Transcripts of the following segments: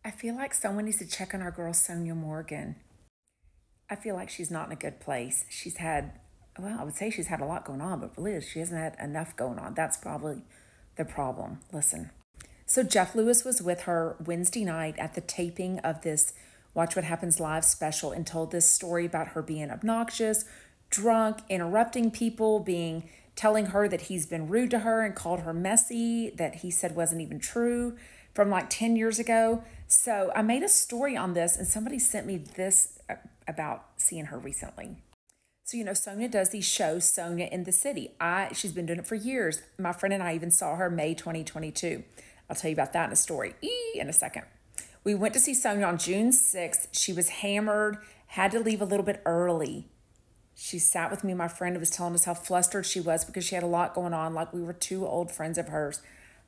I feel like someone needs to check on our girl, Sonja Morgan. I feel like she's not in a good place. She's had, well, I would say she's had a lot going on, but Liz, she hasn't had enough going on. That's probably the problem. Listen. So Jeff Lewis was with her Wednesday night at the taping of this Watch What Happens Live special and told this story about her being obnoxious, drunk, interrupting people, telling her that he's been rude to her and called her messy, that he said wasn't even true from like 10 years ago. So I made a story on this and somebody sent me this about seeing her recently. So, you know, Sonia does these shows, Sonia in the City. She's been doing it for years. My friend and I even saw her May 2022. I'll tell you about that in a story in a second. We went to see Sonia on June 6th. She was hammered, had to leave a little bit early. She sat with me, my friend, and was telling us how flustered she was because she had a lot going on, like we were two old friends of hers.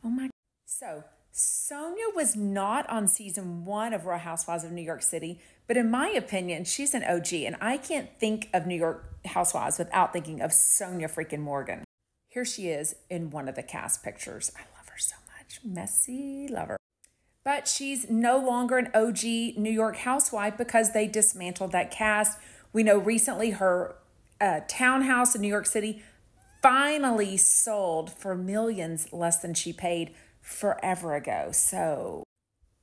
Oh my. So Sonia was not on season 1 of Real Housewives of New York City, but in my opinion, she's an OG, and I can't think of New York Housewives without thinking of Sonja freaking Morgan. Here she is in one of the cast pictures. I love her so much. Messy, love her. But she's no longer an OG New York housewife because they dismantled that cast. We know recently her townhouse in New York City finally sold for millions less than she paid forever ago. So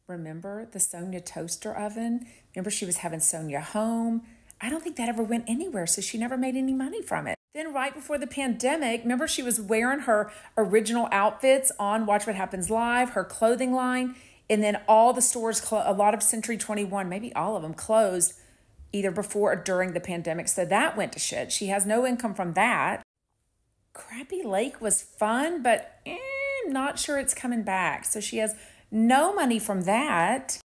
remember the Sonia toaster oven? Remember she was having Sonia home? I don't think that ever went anywhere, so she never made any money from it. Then right before the pandemic, remember she was wearing her original outfits on Watch What Happens Live, her clothing line, and then all the stores, a lot of Century 21, maybe all of them closed either before or during the pandemic. So that went to shit. She has no income from that. Crappy Lake was fun, but not sure it's coming back. So she has no money from that.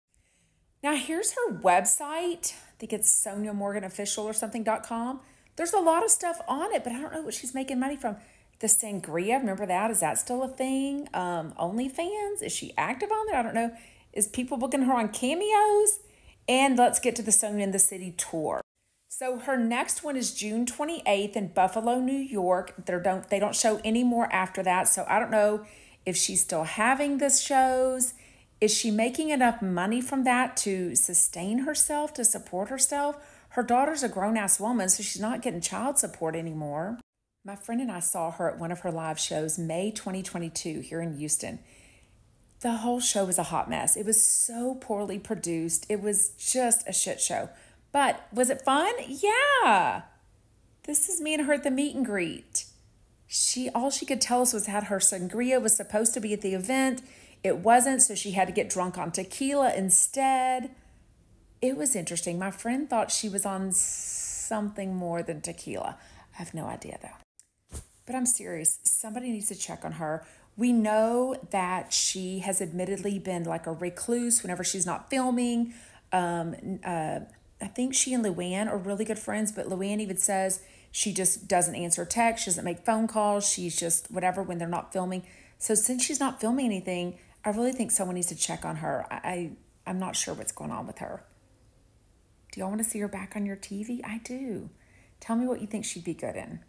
Now here's her website. I think it's Sonja Morgan Official or something.com. There's a lot of stuff on it, but I don't know what she's making money from. The sangria, remember that? Is that still a thing? OnlyFans? Is she active on there? I don't know. Is people booking her on Cameos? And let's get to the Sonia in the City tour. So her next one is June 28th in Buffalo, New York. They don't show any more after that. So I don't know if she's still having the shows. Is she making enough money from that to sustain herself, to support herself? Her daughter's a grown-ass woman, so she's not getting child support anymore. My friend and I saw her at one of her live shows, May 2022, here in Houston. The whole show was a hot mess. It was so poorly produced. It was just a shit show. But was it fun? Yeah. This is me and her at the meet and greet. All she could tell us was that her sangria was supposed to be at the event. It wasn't, so she had to get drunk on tequila instead. It was interesting. My friend thought she was on something more than tequila. I have no idea, though. But I'm serious. Somebody needs to check on her. We know that she has admittedly been like a recluse whenever she's not filming. I think she and Luann are really good friends, but Luann even says she just doesn't answer text. She doesn't make phone calls. She's just whatever when they're not filming. So since she's not filming anything, I really think someone needs to check on her. I'm not sure what's going on with her. Do y'all want to see her back on your TV? I do. Tell me what you think she'd be good in.